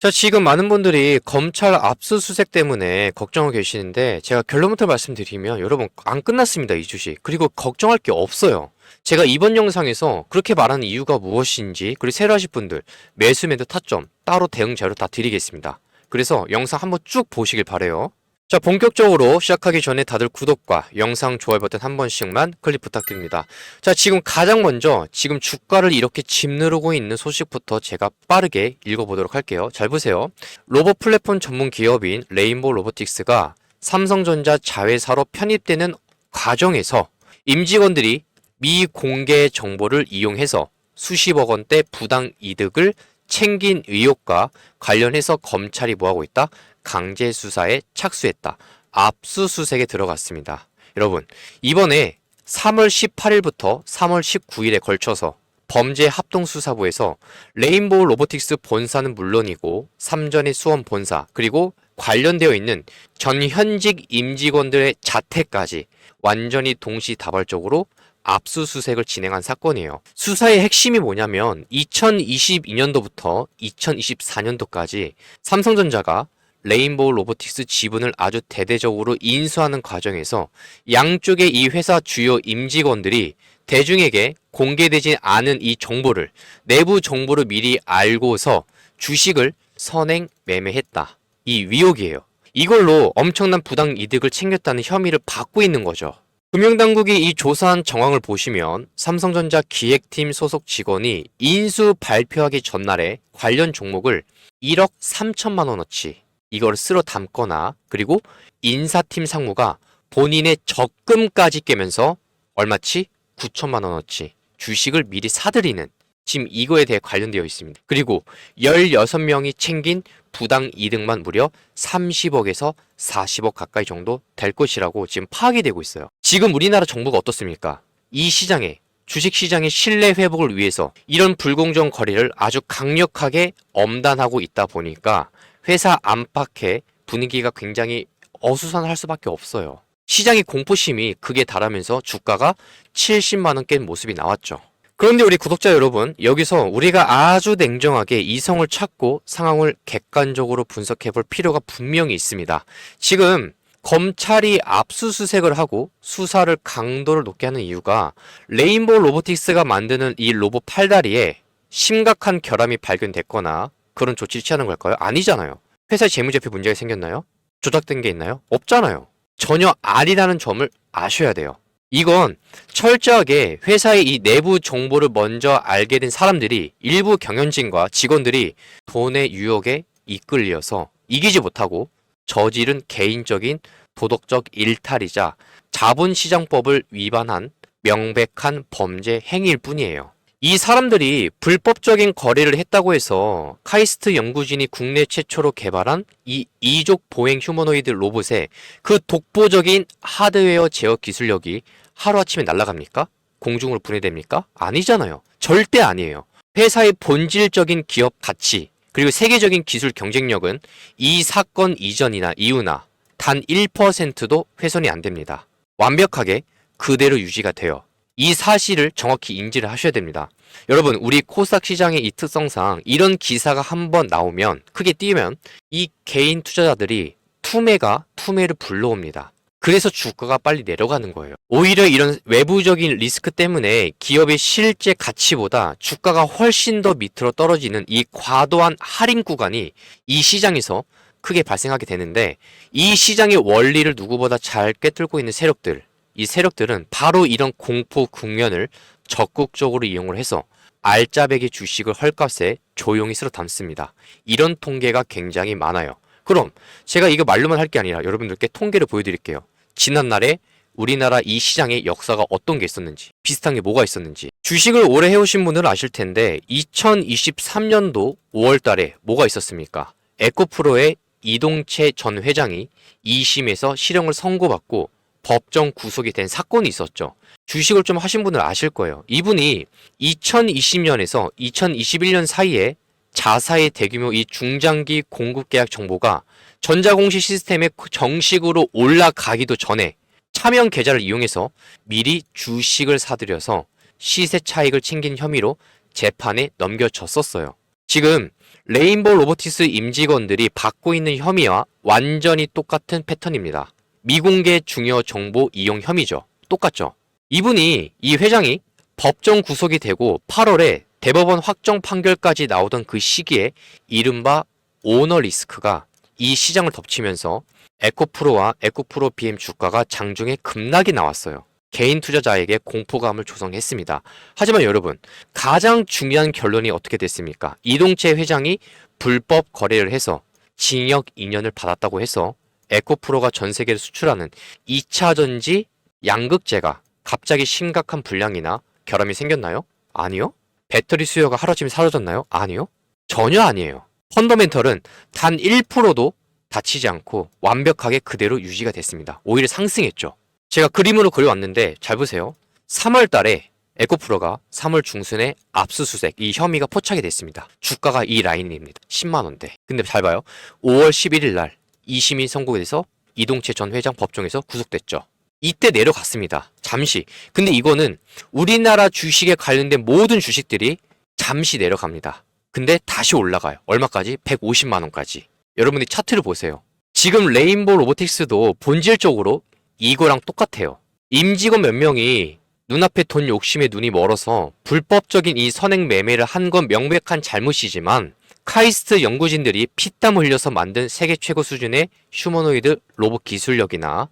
자, 지금 많은 분들이 검찰 압수수색 때문에 걱정하고 계시는데 제가 결론부터 말씀드리면 여러분 안 끝났습니다, 이 주식. 그리고 걱정할 게 없어요. 제가 이번 영상에서 그렇게 말하는 이유가 무엇인지 그리고 새로 하실 분들 매수 매도 타점 따로 대응 자료 다 드리겠습니다. 그래서 영상 한번 쭉 보시길 바래요. 자, 본격적으로 시작하기 전에 다들 구독과 영상 좋아요 버튼 한 번씩만 클릭 부탁드립니다. 자, 지금 가장 먼저 지금 주가를 이렇게 짓누르고 있는 소식부터 제가 빠르게 읽어보도록 할게요. 잘 보세요. 로봇 플랫폼 전문 기업인 레인보우 로보틱스가 삼성전자 자회사로 편입되는 과정에서 임직원들이 미공개 정보를 이용해서 수십억 원대 부당 이득을 챙긴 의혹과 관련해서 검찰이 뭐하고 있다? 강제 수사에 착수했다. 압수수색에 들어갔습니다. 여러분, 이번에 3월 18일부터 3월 19일에 걸쳐서 범죄합동수사부에서 레인보우 로보틱스 본사는 물론이고 삼전의 수원 본사 그리고 관련되어 있는 전현직 임직원들의 자택까지 완전히 동시다발적으로 압수수색을 진행한 사건이에요. 수사의 핵심이 뭐냐면 2022년도부터 2024년도까지 삼성전자가 레인보우 로보틱스 지분을 아주 대대적으로 인수하는 과정에서 양쪽의 이 회사 주요 임직원들이 대중에게 공개되지 않은 이 정보를 내부 정보를 미리 알고서 주식을 선행 매매했다. 이 위혹이에요. 이걸로 엄청난 부당 이득을 챙겼다는 혐의를 받고 있는 거죠. 금융당국이 이 조사한 정황을 보시면 삼성전자 기획팀 소속 직원이 인수 발표하기 전날에 관련 종목을 1억 3천만 원어치 이걸 쓸어 담거나 그리고 인사팀 상무가 본인의 적금까지 깨면서 얼마치? 9천만 원어치 주식을 미리 사들이는 지금 이거에 대해 관련되어 있습니다. 그리고 16명이 챙긴 부당 이득만 무려 30억에서 40억 가까이 정도 될 것이라고 지금 파악이 되고 있어요. 지금 우리나라 정부가 어떻습니까? 이 시장에 주식시장의 신뢰 회복을 위해서 이런 불공정 거래를 아주 강력하게 엄단하고 있다 보니까 회사 안팎의 분위기가 굉장히 어수선할 수밖에 없어요. 시장의 공포심이 극에 달하면서 주가가 70만 원 깬 모습이 나왔죠. 그런데 우리 구독자 여러분, 여기서 우리가 아주 냉정하게 이성을 찾고 상황을 객관적으로 분석해 볼 필요가 분명히 있습니다. 지금 검찰이 압수수색을 하고 수사를 강도를 높게 하는 이유가 레인보우 로보틱스가 만드는 이 로봇 팔다리에 심각한 결함이 발견됐거나 그런 조치를 취하는 걸까요? 아니잖아요. 회사의 재무제표 문제가 생겼나요? 조작된 게 있나요? 없잖아요. 전혀 아니라는 점을 아셔야 돼요. 이건 철저하게 회사의 이 내부 정보를 먼저 알게 된 사람들이 일부 경영진과 직원들이 돈의 유혹에 이끌려서 이기지 못하고 저지른 개인적인 도덕적 일탈이자 자본시장법을 위반한 명백한 범죄 행위일 뿐이에요. 이 사람들이 불법적인 거래를 했다고 해서 카이스트 연구진이 국내 최초로 개발한 이 이족 보행 휴머노이드 로봇의 그 독보적인 하드웨어 제어 기술력이 하루아침에 날아갑니까? 공중으로 분해됩니까? 아니잖아요. 절대 아니에요. 회사의 본질적인 기업 가치 그리고 세계적인 기술 경쟁력은 이 사건 이전이나 이후나 단 1%도 훼손이 안 됩니다. 완벽하게 그대로 유지가 돼요. 이 사실을 정확히 인지를 하셔야 됩니다. 여러분, 우리 코스닥 시장의 이 특성상 이런 기사가 한번 나오면 크게 띄면 이 개인 투자자들이 투매를 불러옵니다. 그래서 주가가 빨리 내려가는 거예요. 오히려 이런 외부적인 리스크 때문에 기업의 실제 가치보다 주가가 훨씬 더 밑으로 떨어지는 이 과도한 할인 구간이 이 시장에서 크게 발생하게 되는데 이 시장의 원리를 누구보다 잘 꿰뚫고 있는 세력들, 이 세력들은 바로 이런 공포 국면을 적극적으로 이용을 해서 알짜배기 주식을 헐값에 조용히 쓸어 담습니다. 이런 통계가 굉장히 많아요. 그럼 제가 이거 말로만 할 게 아니라 여러분들께 통계를 보여드릴게요. 지난날에 우리나라 이 시장의 역사가 어떤 게 있었는지, 비슷한 게 뭐가 있었는지. 주식을 오래 해오신 분들은 아실 텐데 2023년도 5월 달에 뭐가 있었습니까? 에코프로의 이동채 전 회장이 2심에서 실형을 선고받고 법정 구속이 된 사건이 있었죠. 주식을 좀 하신 분들 아실 거예요. 이분이 2020년에서 2021년 사이에 자사의 대규모 이 중장기 공급 계약 정보가 전자공시 시스템에 정식으로 올라가기도 전에 차명 계좌를 이용해서 미리 주식을 사들여서 시세 차익을 챙긴 혐의로 재판에 넘겨졌었어요. 지금 레인보우 로보틱스 임직원들이 받고 있는 혐의와 완전히 똑같은 패턴입니다. 미공개 중요 정보 이용 혐의죠. 똑같죠. 이 회장이 법정 구속이 되고 8월에 대법원 확정 판결까지 나오던 그 시기에 이른바 오너 리스크가 이 시장을 덮치면서 에코프로와 에코프로 BM 주가가 장중에 급락이 나왔어요. 개인 투자자에게 공포감을 조성했습니다. 하지만 여러분, 가장 중요한 결론이 어떻게 됐습니까? 이동채 회장이 불법 거래를 해서 징역 2년을 받았다고 해서 에코프로가 전 세계를 수출하는 2차 전지 양극재가 갑자기 심각한 불량이나 결함이 생겼나요? 아니요. 배터리 수요가 하루아침에 사라졌나요? 아니요. 전혀 아니에요. 펀더멘털은 단 1%도 다치지 않고 완벽하게 그대로 유지가 됐습니다. 오히려 상승했죠. 제가 그림으로 그려왔는데 잘 보세요. 3월 달에 에코프로가 3월 중순에 압수수색 이 혐의가 포착이 됐습니다. 주가가 이 라인입니다. 10만 원대. 근데 잘 봐요. 5월 11일 날 2심이 선고가 돼서 이동채 전 회장 법정에서 구속됐죠. 이때 내려갔습니다. 잠시. 근데 이거는 우리나라 주식에 관련된 모든 주식들이 잠시 내려갑니다. 근데 다시 올라가요. 얼마까지? 150만 원까지. 여러분이 차트를 보세요. 지금 레인보우 로보틱스도 본질적으로 이거랑 똑같아요. 임직원 몇 명이 눈앞에 돈 욕심에 눈이 멀어서 불법적인 이 선행 매매를 한 건 명백한 잘못이지만 카이스트 연구진들이 피땀 흘려서 만든 세계 최고 수준의 휴머노이드 로봇 기술력이나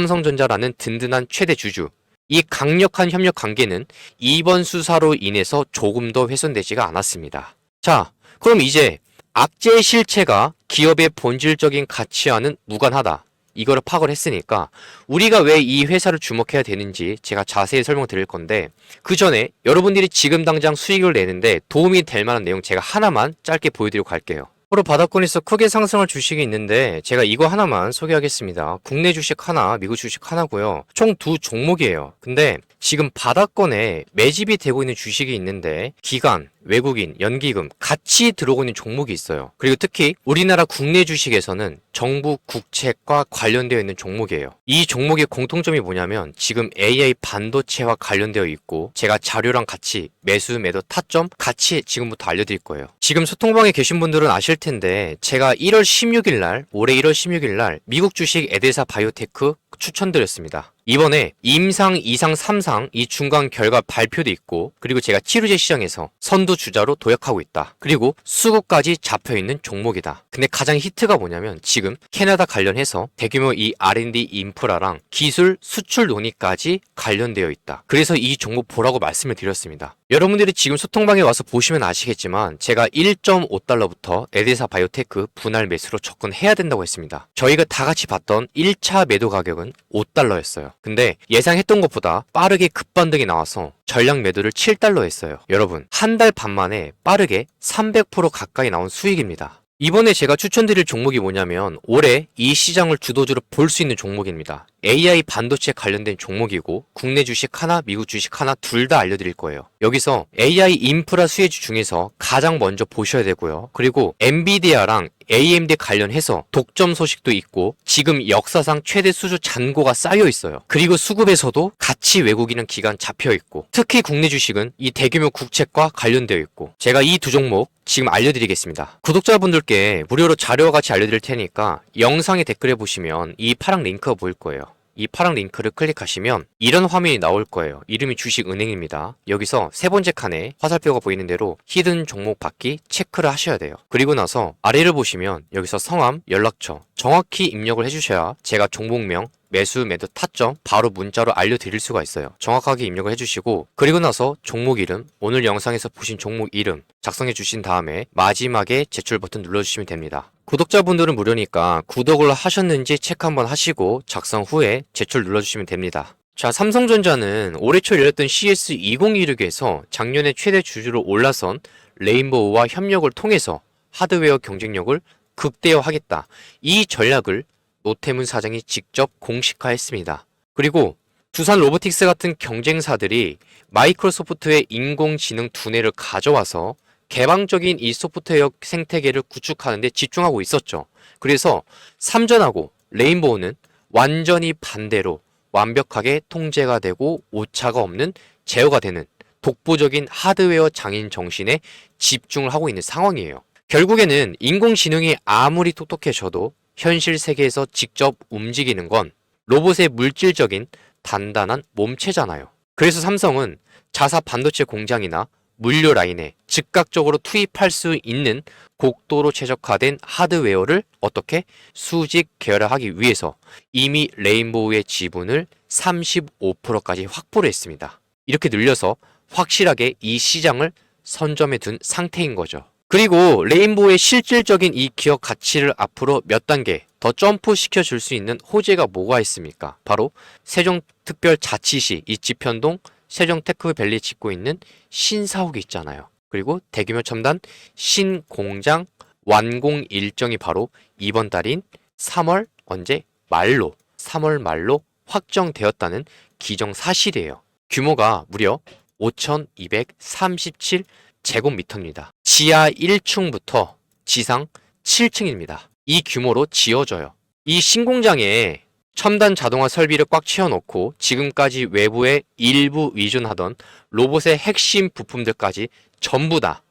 삼성전자라는 든든한 최대 주주, 이 강력한 협력 관계는 이번 수사로 인해서 조금 더 훼손되지가 않았습니다. 자, 그럼 이제 악재의 실체가 기업의 본질적인 가치와는 무관하다. 이거를 파악을 했으니까 우리가 왜 이 회사를 주목해야 되는지 제가 자세히 설명드릴 건데, 그 전에 여러분들이 지금 당장 수익을 내는데 도움이 될 만한 내용 제가 하나만 짧게 보여드리고 갈게요. 앞으로 바닥권에서 크게 상승할 주식이 있는데 제가 이거 하나만 소개하겠습니다. 국내 주식 하나, 미국 주식 하나고요. 총 두 종목이에요. 근데 지금 바닥권에 매집이 되고 있는 주식이 있는데 기관, 외국인, 연기금 같이 들어오고 있는 종목이 있어요. 그리고 특히 우리나라 국내 주식에서는 정부 국채과 관련되어 있는 종목이에요. 이 종목의 공통점이 뭐냐면 지금 AI 반도체와 관련되어 있고, 제가 자료랑 같이 매수, 매도 타점 같이 지금부터 알려드릴 거예요. 지금 소통방에 계신 분들은 아실 텐데 제가 1월 16일 날, 올해 1월 16일 날 미국 주식 에데사 바이오테크 추천드렸습니다. 이번에 임상, 2상, 3상 이 중간 결과 발표도 있고, 그리고 제가 치료제 시장에서 선두 주자로 도약하고 있다. 그리고 수급까지 잡혀있는 종목이다. 근데 가장 히트가 뭐냐면 지금 캐나다 관련해서 대규모 이 R&D 인프라랑 기술 수출 논의까지 관련되어 있다. 그래서 이 종목 보라고 말씀을 드렸습니다. 여러분들이 지금 소통방에 와서 보시면 아시겠지만 제가 1.5달러부터 에데사 바이오테크 분할 매수로 접근해야 된다고 했습니다. 저희가 다 같이 봤던 1차 매도 가격은 5달러였어요. 근데 예상했던 것보다 빠르게 급반등이 나와서 전량 매도를 7달러 했어요. 여러분, 한 달 반 만에 빠르게 300% 가까이 나온 수익입니다. 이번에 제가 추천드릴 종목이 뭐냐면 올해 이 시장을 주도주로 볼 수 있는 종목입니다. AI 반도체 관련된 종목이고 국내 주식 하나, 미국 주식 하나 둘 다 알려드릴 거예요. 여기서 AI 인프라 수혜주 중에서 가장 먼저 보셔야 되고요. 그리고 엔비디아랑 AMD 관련해서 독점 소식도 있고 지금 역사상 최대 수주 잔고가 쌓여 있어요. 그리고 수급에서도 같이 외국인은 기간 잡혀 있고, 특히 국내 주식은 이 대규모 국채과 관련되어 있고, 제가 이 두 종목 지금 알려드리겠습니다. 구독자분들께 무료로 자료와 같이 알려드릴 테니까 영상에 댓글에 보시면 이 파랑 링크가 보일 거예요. 이 파랑 링크를 클릭하시면 이런 화면이 나올 거예요. 이름이 주식은행입니다. 여기서 세 번째 칸에 화살표가 보이는 대로 히든 종목 받기 체크를 하셔야 돼요. 그리고 나서 아래를 보시면 여기서 성함, 연락처 정확히 입력을 해주셔야 제가 종목명, 매수, 매도 타점 바로 문자로 알려드릴 수가 있어요. 정확하게 입력을 해주시고, 그리고 나서 종목 이름, 오늘 영상에서 보신 종목 이름 작성해 주신 다음에 마지막에 제출 버튼 눌러주시면 됩니다. 구독자분들은 무료니까 구독을 하셨는지 체크 한번 하시고 작성 후에 제출 눌러주시면 됩니다. 자, 삼성전자는 올해 초 열렸던 CS 2016에서 작년에 최대 주주로 올라선 레인보우와 협력을 통해서 하드웨어 경쟁력을 극대화하겠다. 이 전략을 노태문 사장이 직접 공식화했습니다. 그리고 두산 로보틱스 같은 경쟁사들이 마이크로소프트의 인공지능 두뇌를 가져와서 개방적인 이 소프트웨어 생태계를 구축하는 데 집중하고 있었죠. 그래서 삼전하고 레인보우는 완전히 반대로 완벽하게 통제가 되고 오차가 없는 제어가 되는 독보적인 하드웨어 장인 정신에 집중을 하고 있는 상황이에요. 결국에는 인공지능이 아무리 똑똑해져도 현실 세계에서 직접 움직이는 건 로봇의 물질적인 단단한 몸체잖아요. 그래서 삼성은 자사 반도체 공장이나 물류 라인에 즉각적으로 투입할 수 있는 고도로 최적화된 하드웨어를 어떻게 수직 계열화하기 위해서 이미 레인보우의 지분을 35%까지 확보를 했습니다. 이렇게 늘려서 확실하게 이 시장을 선점해 둔 상태인 거죠. 그리고 레인보우의 실질적인 이 기업 가치를 앞으로 몇 단계 더 점프시켜 줄 수 있는 호재가 뭐가 있습니까? 바로 세종특별자치시 이지편동 세종테크밸리 짓고 있는 신사옥이 있잖아요. 그리고 대규모 첨단 신공장 완공 일정이 바로 이번 달인 3월 말로 3월 말로 확정되었다는 기정사실이에요. 규모가 무려 5,237제곱미터입니다. 지하 1층부터 지상 7층입니다. 이 규모로 지어져요. 이 신공장에 첨단 자동화 설비를 꽉 채워놓고 지금까지 외부에 일부 의존하던 로봇의 핵심 부품들까지 전부 다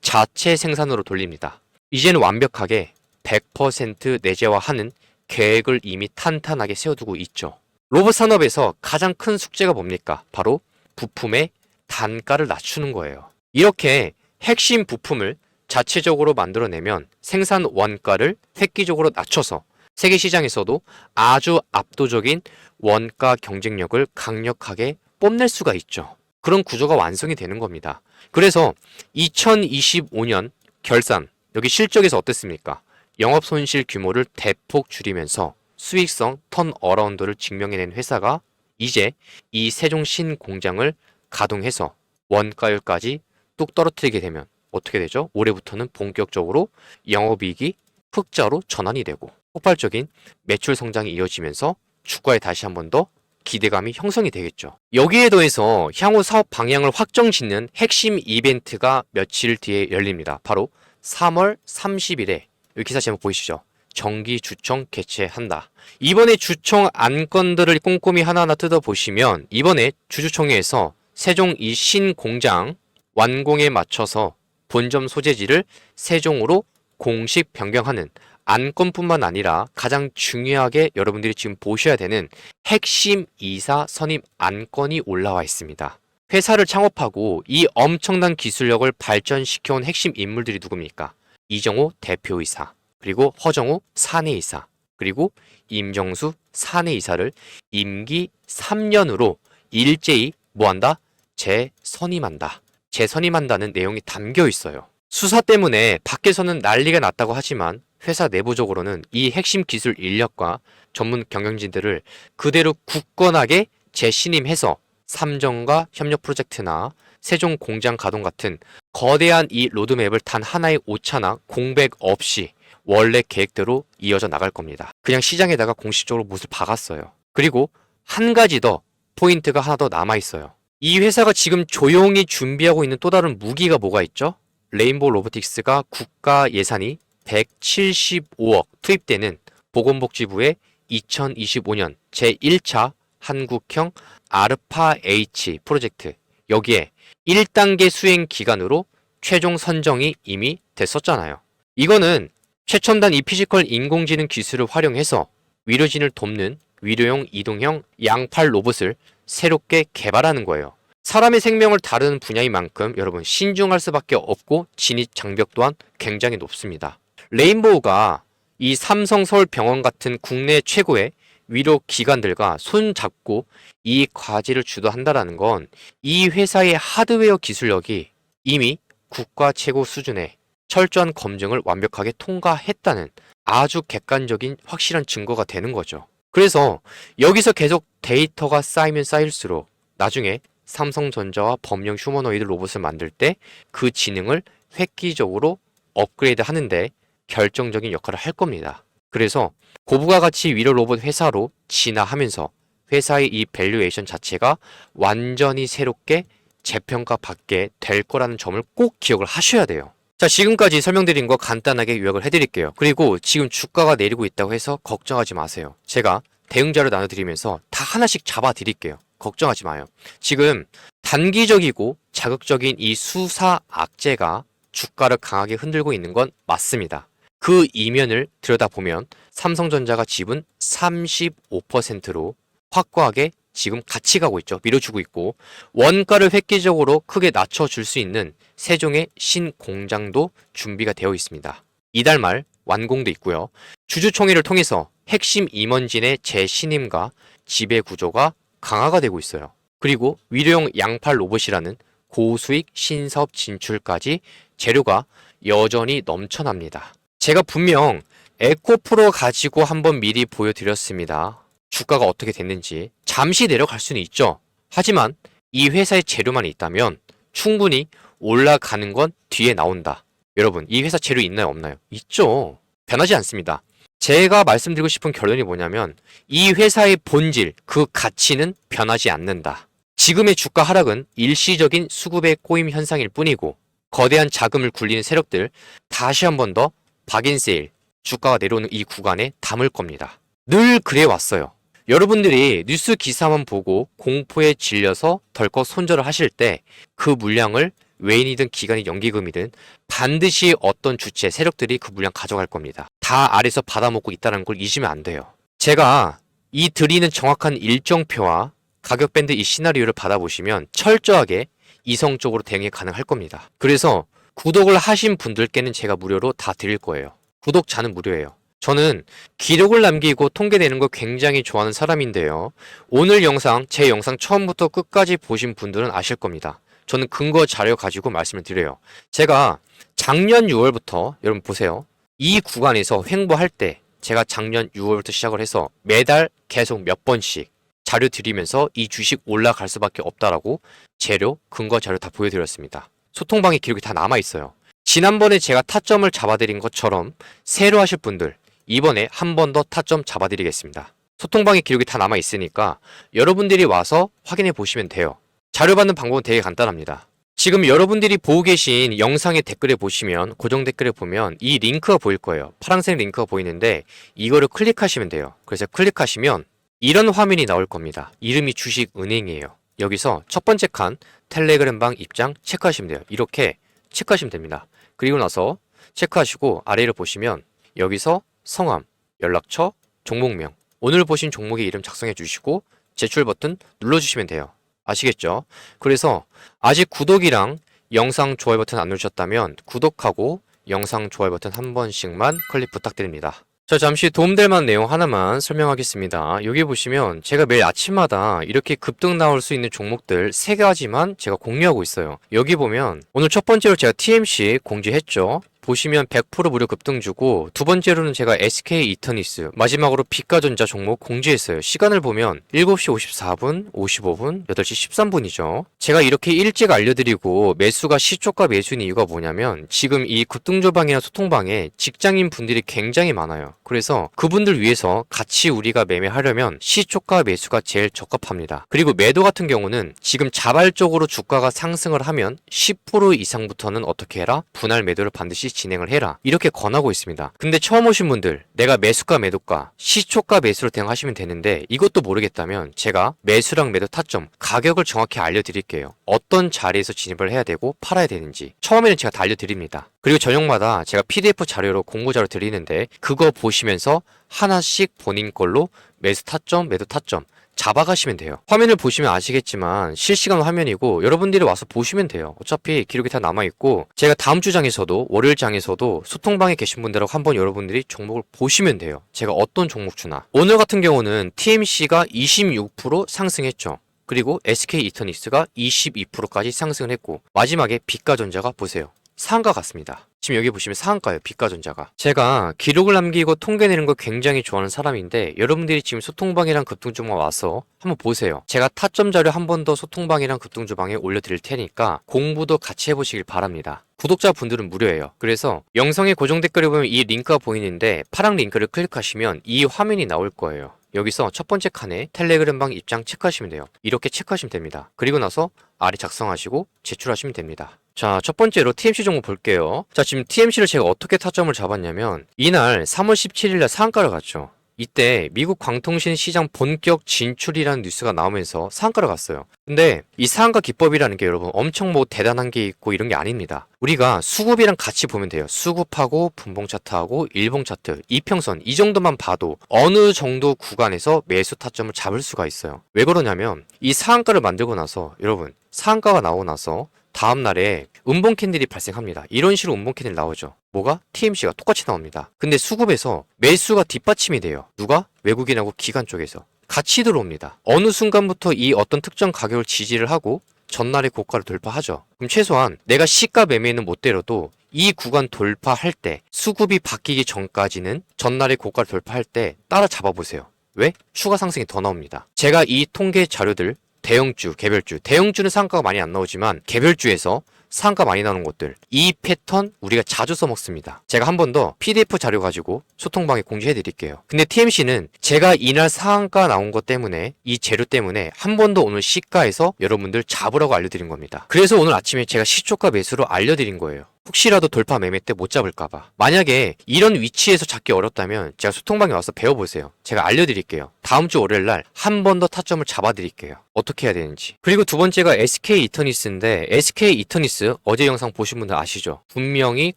자체 생산으로 돌립니다. 이제는 완벽하게 100% 내재화하는 계획을 이미 탄탄하게 세워두고 있죠. 로봇 산업에서 가장 큰 숙제가 뭡니까? 바로 부품의 단가를 낮추는 거예요. 이렇게 핵심 부품을 자체적으로 만들어내면 생산 원가를 획기적으로 낮춰서 세계 시장에서도 아주 압도적인 원가 경쟁력을 강력하게 뽐낼 수가 있죠. 그런 구조가 완성이 되는 겁니다. 그래서 2025년 결산, 여기 실적에서 어땠습니까? 영업 손실 규모를 대폭 줄이면서 수익성 턴어라운드를 증명해낸 회사가 이제 이 세종 신공장을 가동해서 원가율까지 뚝 떨어뜨리게 되면 어떻게 되죠? 올해부터는 본격적으로 영업이익이 흑자로 전환이 되고 폭발적인 매출 성장이 이어지면서 주가에 다시 한 번 더 기대감이 형성이 되겠죠. 여기에 더해서 향후 사업 방향을 확정짓는 핵심 이벤트가 며칠 뒤에 열립니다. 바로 3월 30일에 여기 기사 제목 보이시죠? 정기주총 개최한다. 이번에 주총 안건들을 꼼꼼히 하나하나 뜯어보시면 이번에 주주총회에서 세종 이 신공장 완공에 맞춰서 본점 소재지를 세종으로 공식 변경하는 안건뿐만 아니라 가장 중요하게 여러분들이 지금 보셔야 되는 핵심 이사 선임 안건이 올라와 있습니다. 회사를 창업하고 이 엄청난 기술력을 발전시켜온 핵심 인물들이 누굽니까? 이정호 대표이사, 그리고 허정우 사내이사, 그리고 임정수 사내이사를 임기 3년으로 일제히 뭐한다? 재선임한다. 재선임한다는 내용이 담겨 있어요. 수사 때문에 밖에서는 난리가 났다고 하지만 회사 내부적으로는 이 핵심 기술 인력과 전문 경영진들을 그대로 굳건하게 재신임해서 삼정과 협력 프로젝트나 세종 공장 가동 같은 거대한 이 로드맵을 단 하나의 오차나 공백 없이 원래 계획대로 이어져 나갈 겁니다. 그냥 시장에다가 공식적으로 못을 박았어요. 그리고 한 가지 더 포인트가 하나 더 남아있어요. 이 회사가 지금 조용히 준비하고 있는 또 다른 무기가 뭐가 있죠? 레인보우 로보틱스가 국가 예산이 175억 투입되는 보건복지부의 2025년 제1차 한국형 아르파-H 프로젝트, 여기에 1단계 수행 기간으로 최종 선정이 이미 됐었잖아요. 이거는 최첨단 이 피지컬 인공지능 기술을 활용해서 의료진을 돕는 의료용 이동형 양팔 로봇을 새롭게 개발하는 거예요. 사람의 생명을 다루는 분야인 만큼 여러분 신중할 수밖에 없고 진입 장벽 또한 굉장히 높습니다. 레인보우가 이 삼성 서울병원 같은 국내 최고의 의료 기관들과 손잡고 이 과제를 주도한다는 건 이 회사의 하드웨어 기술력이 이미 국가 최고 수준의 철저한 검증을 완벽하게 통과했다는 아주 객관적인 확실한 증거가 되는 거죠. 그래서 여기서 계속 데이터가 쌓이면 쌓일수록 나중에 삼성전자와 범용 휴머노이드 로봇을 만들 때 그 지능을 획기적으로 업그레이드 하는데 결정적인 역할을 할 겁니다. 그래서 고부가 가치 위료 로봇 회사로 진화하면서 회사의 이 밸류에이션 자체가 완전히 새롭게 재평가 받게 될 거라는 점을 꼭 기억을 하셔야 돼요. 자, 지금까지 설명드린 거 간단하게 요약을 해드릴게요. 그리고 지금 주가가 내리고 있다고 해서 걱정하지 마세요. 제가 대응자를 나눠드리면서 다 하나씩 잡아드릴게요. 걱정하지 마요. 지금 단기적이고 자극적인 이 수사 악재가 주가를 강하게 흔들고 있는 건 맞습니다. 그 이면을 들여다보면 삼성전자가 지분 35%로 확고하게 지금 같이 가고 있죠. 밀어주고 있고, 원가를 획기적으로 크게 낮춰줄 수 있는 세종의 신공장도 준비가 되어 있습니다. 이달 말 완공돼 있고요. 주주총회를 통해서 핵심 임원진의 재신임과 지배 구조가 강화가 되고 있어요. 그리고 위료용 양팔 로봇이라는 고수익 신사업 진출까지 재료가 여전히 넘쳐납니다. 제가 분명 에코프로 가지고 한번 미리 보여드렸습니다. 주가가 어떻게 됐는지. 잠시 내려갈 수는 있죠. 하지만 이 회사의 재료만 있다면 충분히 올라가는 건 뒤에 나온다. 여러분, 이 회사 재료 있나요, 없나요? 있죠. 변하지 않습니다. 제가 말씀드리고 싶은 결론이 뭐냐면 이 회사의 본질, 그 가치는 변하지 않는다. 지금의 주가 하락은 일시적인 수급의 꼬임 현상일 뿐이고, 거대한 자금을 굴리는 세력들 다시 한 번 더 박인세일, 주가가 내려오는 이 구간에 담을 겁니다. 늘 그래 왔어요. 여러분들이 뉴스 기사만 보고 공포에 질려서 덜컥 손절을 하실 때 그 물량을 외인이든 기관이 연기금이든 반드시 어떤 주체, 세력들이 그 물량 가져갈 겁니다. 다 아래서 받아먹고 있다는 걸 잊으면 안 돼요. 제가 이 드리는 정확한 일정표와 가격 밴드 이 시나리오를 받아보시면 철저하게 이성적으로 대응이 가능할 겁니다. 그래서 구독을 하신 분들께는 제가 무료로 다 드릴 거예요. 구독자는 무료예요. 저는 기록을 남기고 통계내는 걸 굉장히 좋아하는 사람인데요. 오늘 영상, 제 영상 처음부터 끝까지 보신 분들은 아실 겁니다. 저는 근거 자료 가지고 말씀을 드려요. 제가 작년 6월부터 여러분 보세요. 이 구간에서 횡보할 때 제가 작년 6월부터 시작을 해서 매달 계속 몇 번씩 자료 드리면서 이 주식 올라갈 수밖에 없다라고 재료, 근거 자료 다 보여드렸습니다. 소통방에 기록이 다 남아있어요. 지난번에 제가 타점을 잡아드린 것처럼 새로 하실 분들 이번에 한 번 더 타점 잡아드리겠습니다. 소통방에 기록이 다 남아있으니까 여러분들이 와서 확인해 보시면 돼요. 자료 받는 방법은 되게 간단합니다. 지금 여러분들이 보고 계신 영상의 댓글에 보시면 고정 댓글에 보면 이 링크가 보일 거예요. 파란색 링크가 보이는데 이거를 클릭하시면 돼요. 그래서 클릭하시면 이런 화면이 나올 겁니다. 이름이 주식은행이에요. 여기서 첫 번째 칸 텔레그램방 입장 체크하시면 돼요. 이렇게 체크하시면 됩니다. 그리고 나서 체크하시고 아래를 보시면 여기서 성함, 연락처, 종목명, 오늘 보신 종목의 이름 작성해 주시고 제출 버튼 눌러주시면 돼요. 아시겠죠? 그래서 아직 구독이랑 영상 좋아요 버튼 안 누르셨다면 구독하고 영상 좋아요 버튼 한 번씩만 클릭 부탁드립니다. 자, 잠시 도움될 만한 내용 하나만 설명하겠습니다. 여기 보시면 제가 매일 아침마다 이렇게 급등 나올 수 있는 종목들 3가지만 제가 공유하고 있어요. 여기 보면 오늘 첫 번째로 제가 TMC 공지했죠. 보시면 100% 무료 급등 주고, 두 번째로는 제가 SK 이터니스, 마지막으로 비가전자 종목 공지했어요. 시간을 보면 7시 54분, 55분, 8시 13분이죠. 제가 이렇게 일찍 알려드리고 매수가 시초가 매수인 이유가 뭐냐면 지금 이 급등조방이나 소통방에 직장인 분들이 굉장히 많아요. 그래서 그분들 위해서 같이 우리가 매매하려면 시초가 매수가 제일 적합합니다. 그리고 매도 같은 경우는 지금 자발적으로 주가가 상승을 하면 10% 이상부터는 어떻게 해라? 분할 매도를 반드시 진행을 해라. 이렇게 권하고 있습니다. 근데 처음 오신 분들, 내가 매수가 매도가 시초가 매수로 대응하시면 되는데 이것도 모르겠다면 제가 매수랑 매도 타점, 가격을 정확히 알려드릴게요. 어떤 자리에서 진입을 해야 되고 팔아야 되는지 처음에는 제가 다 알려드립니다. 그리고 저녁마다 제가 PDF 자료로 공부 자료 드리는데 그거 보시면서 하나씩 본인 걸로 매수 타점, 매도 타점 잡아가시면 돼요. 화면을 보시면 아시겠지만 실시간 화면이고 여러분들이 와서 보시면 돼요. 어차피 기록이 다 남아있고 제가 다음 주장에서도 월요일장에서도 소통방에 계신 분들하고 한번 여러분들이 종목을 보시면 돼요. 제가 어떤 종목 주나. 오늘 같은 경우는 TMC가 26% 상승했죠. 그리고 SK 이터니스가 22%까지 상승을 했고 마지막에 비가전자가 보세요. 상한가 같습니다. 지금 여기 보시면 상한가예요. 비가전자가. 제가 기록을 남기고 통계 내는 걸 굉장히 좋아하는 사람인데 여러분들이 지금 소통방이랑 급등주방 와서 한번 보세요. 제가 타점 자료 한 번 더 소통방이랑 급등주방에 올려드릴 테니까 공부도 같이 해보시길 바랍니다. 구독자분들은 무료예요. 그래서 영상의 고정 댓글에 보면 이 링크가 보이는데 파란 링크를 클릭하시면 이 화면이 나올 거예요. 여기서 첫 번째 칸에 텔레그램방 입장 체크하시면 돼요. 이렇게 체크하시면 됩니다. 그리고 나서 아래 작성하시고 제출하시면 됩니다. 자, 첫 번째로 TMC 종목 볼게요. 자, 지금 TMC를 제가 어떻게 타점을 잡았냐면 이날 3월 17일날 상한가를 갔죠. 이때 미국 광통신 시장 본격 진출이라는 뉴스가 나오면서 상한가로 갔어요. 근데 이 상한가 기법이라는 게 여러분 엄청 뭐 대단한 게 있고 이런 게 아닙니다. 우리가 수급이랑 같이 보면 돼요. 수급하고 분봉 차트하고 일봉 차트, 이평선 이 정도만 봐도 어느 정도 구간에서 매수 타점을 잡을 수가 있어요. 왜 그러냐면 이 상한가를 만들고 나서 여러분 상한가가 나오고 나서 다음날에 음봉 캔들이 발생합니다. 이런 식으로 음봉 캔들이 나오죠. 뭐가? TMC가 똑같이 나옵니다. 근데 수급에서 매수가 뒷받침이 돼요. 누가? 외국인하고 기관 쪽에서. 같이 들어옵니다. 어느 순간부터 이 어떤 특정 가격을 지지를 하고 전날의 고가를 돌파하죠. 그럼 최소한 내가 시가 매매는 못 때려도 이 구간 돌파할 때 수급이 바뀌기 전까지는 전날의 고가를 돌파할 때 따라 잡아보세요. 왜? 추가 상승이 더 나옵니다. 제가 이 통계 자료들 대형주, 개별주, 대형주는 상가가 많이 안 나오지만 개별주에서 상가 많이 나오는 곳들 이 패턴 우리가 자주 써먹습니다. 제가 한 번 더 PDF 자료 가지고 소통방에 공지해 드릴게요. 근데 TMC는 제가 이날 상한가 나온 것 때문에 이 재료 때문에 한 번 더 오늘 시가에서 여러분들 잡으라고 알려드린 겁니다. 그래서 오늘 아침에 제가 시초가 매수로 알려드린 거예요. 혹시라도 돌파 매매 때 못 잡을까봐. 만약에 이런 위치에서 잡기 어렵다면 제가 소통방에 와서 배워보세요. 제가 알려드릴게요. 다음 주 월요일날 한 번 더 타점을 잡아드릴게요. 어떻게 해야 되는지. 그리고 두 번째가 SK 이터니스인데 SK 이터니스 어제 영상 보신 분들 아시죠? 분명히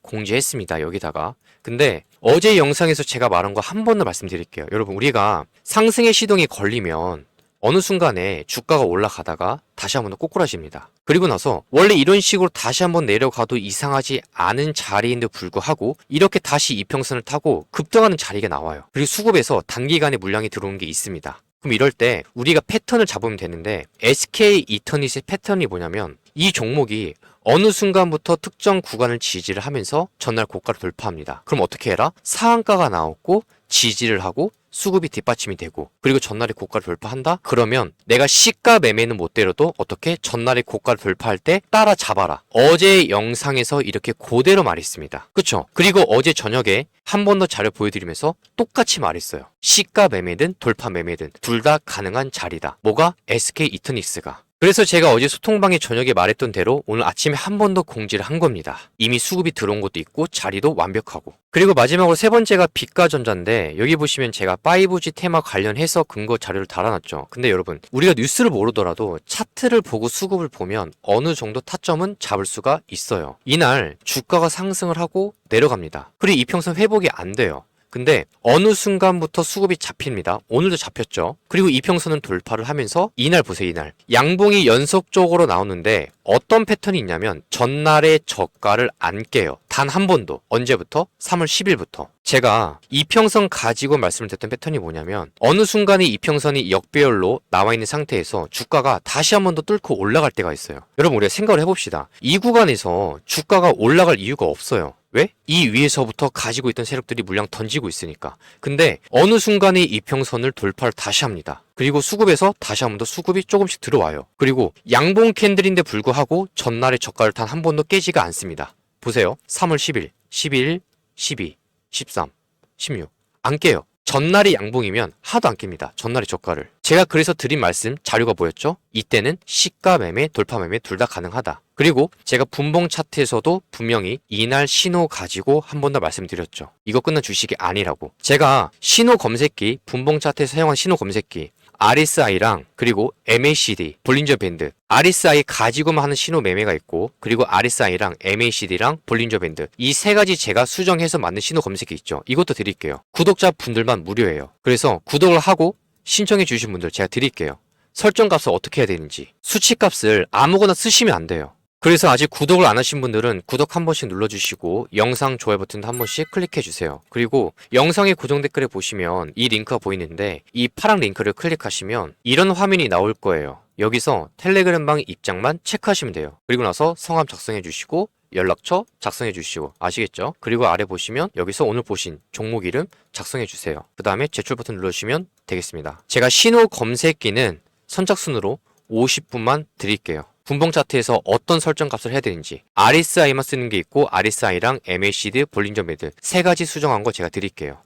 공지했습니다. 여기다가. 근데 어제 영상에서 제가 말한 거 한 번 더 말씀드릴게요. 여러분 우리가 상승의 시동이 걸리면 어느 순간에 주가가 올라가다가 다시 한번 더 꼬꾸라집니다. 그리고 나서 원래 이런 식으로 다시 한번 내려가도 이상하지 않은 자리인데 불구하고 이렇게 다시 이평선을 타고 급등하는 자리가 나와요. 그리고 수급에서 단기간에 물량이 들어오는 게 있습니다. 그럼 이럴 때 우리가 패턴을 잡으면 되는데 SK 이터닛의 패턴이 뭐냐면 이 종목이 어느 순간부터 특정 구간을 지지를 하면서 전날 고가를 돌파합니다. 그럼 어떻게 해라? 상한가가 나왔고 지지를 하고 수급이 뒷받침이 되고 그리고 전날에 고가를 돌파한다? 그러면 내가 시가 매매는 못 때려도 어떻게 전날에 고가를 돌파할 때 따라 잡아라. 어제 영상에서 이렇게 그대로 말했습니다. 그쵸? 그리고 어제 저녁에 한 번 더 자료 보여드리면서 똑같이 말했어요. 시가 매매든 돌파 매매든 둘 다 가능한 자리다. 뭐가? SK 이터닉스가. 그래서 제가 어제 소통방에 저녁에 말했던 대로 오늘 아침에 한 번 더 공지를 한 겁니다. 이미 수급이 들어온 것도 있고 자리도 완벽하고. 그리고 마지막으로 세 번째가 비가전자인데 여기 보시면 제가 5G 테마 관련해서 근거 자료를 달아놨죠. 근데 여러분 우리가 뉴스를 모르더라도 차트를 보고 수급을 보면 어느 정도 타점은 잡을 수가 있어요. 이날 주가가 상승을 하고 내려갑니다. 그리고 이평선 회복이 안 돼요. 근데 어느 순간부터 수급이 잡힙니다. 오늘도 잡혔죠. 그리고 이평선은 돌파를 하면서 이날 보세요. 이날 양봉이 연속적으로 나오는데 어떤 패턴이 있냐면 전날의 저가를 안 깨요. 단 한 번도. 언제부터? 3월 10일부터. 제가 이평선 가지고 말씀을 드렸던 패턴이 뭐냐면 어느 순간에 이평선이 역배열로 나와 있는 상태에서 주가가 다시 한 번 더 뚫고 올라갈 때가 있어요. 여러분 우리가 생각을 해봅시다. 이 구간에서 주가가 올라갈 이유가 없어요. 왜? 이 위에서부터 가지고 있던 세력들이 물량 던지고 있으니까. 근데 어느 순간에 이평선을 돌파를 다시 합니다. 그리고 수급에서 다시 한 번 더 수급이 조금씩 들어와요. 그리고 양봉 캔들인데 불구하고 전날의 저가를 단 한 번도 깨지가 않습니다. 보세요. 3월 10일, 11일, 12, 13, 16. 안 깨요. 전날이 양봉이면 하나도 안 깹니다. 전날의 저가를. 제가 그래서 드린 말씀 자료가 뭐였죠? 이때는 시가 매매, 돌파 매매 둘 다 가능하다. 그리고 제가 분봉 차트에서도 분명히 이날 신호 가지고 한 번 더 말씀드렸죠. 이거 끝난 주식이 아니라고. 제가 신호 검색기, 분봉 차트에서 사용한 신호 검색기 RSI랑 그리고 MACD, 볼린저 밴드 RSI 가지고만 하는 신호 매매가 있고 그리고 RSI랑 MACD랑 볼린저 밴드 이 세 가지 제가 수정해서 만든 신호 검색기 있죠. 이것도 드릴게요. 구독자분들만 무료예요. 그래서 구독을 하고 신청해 주신 분들 제가 드릴게요. 설정값을 어떻게 해야 되는지 수치값을 아무거나 쓰시면 안 돼요. 그래서 아직 구독을 안 하신 분들은 구독 한 번씩 눌러주시고 영상 좋아요 버튼도 한 번씩 클릭해주세요. 그리고 영상의 고정 댓글에 보시면 이 링크가 보이는데 이 파란 링크를 클릭하시면 이런 화면이 나올 거예요. 여기서 텔레그램방 입장만 체크하시면 돼요. 그리고 나서 성함 작성해 주시고 연락처 작성해 주시고 아시겠죠? 그리고 아래 보시면 여기서 오늘 보신 종목 이름 작성해 주세요. 그 다음에 제출 버튼 눌러주시면 되겠습니다. 제가 신호 검색기는 선착순으로 50분만 드릴게요. 분봉 차트에서 어떤 설정 값을 해야 되는지 RSI만 쓰는 게 있고 RSI랑 MACD, 볼린저 밴드 세 가지 수정한 거 제가 드릴게요.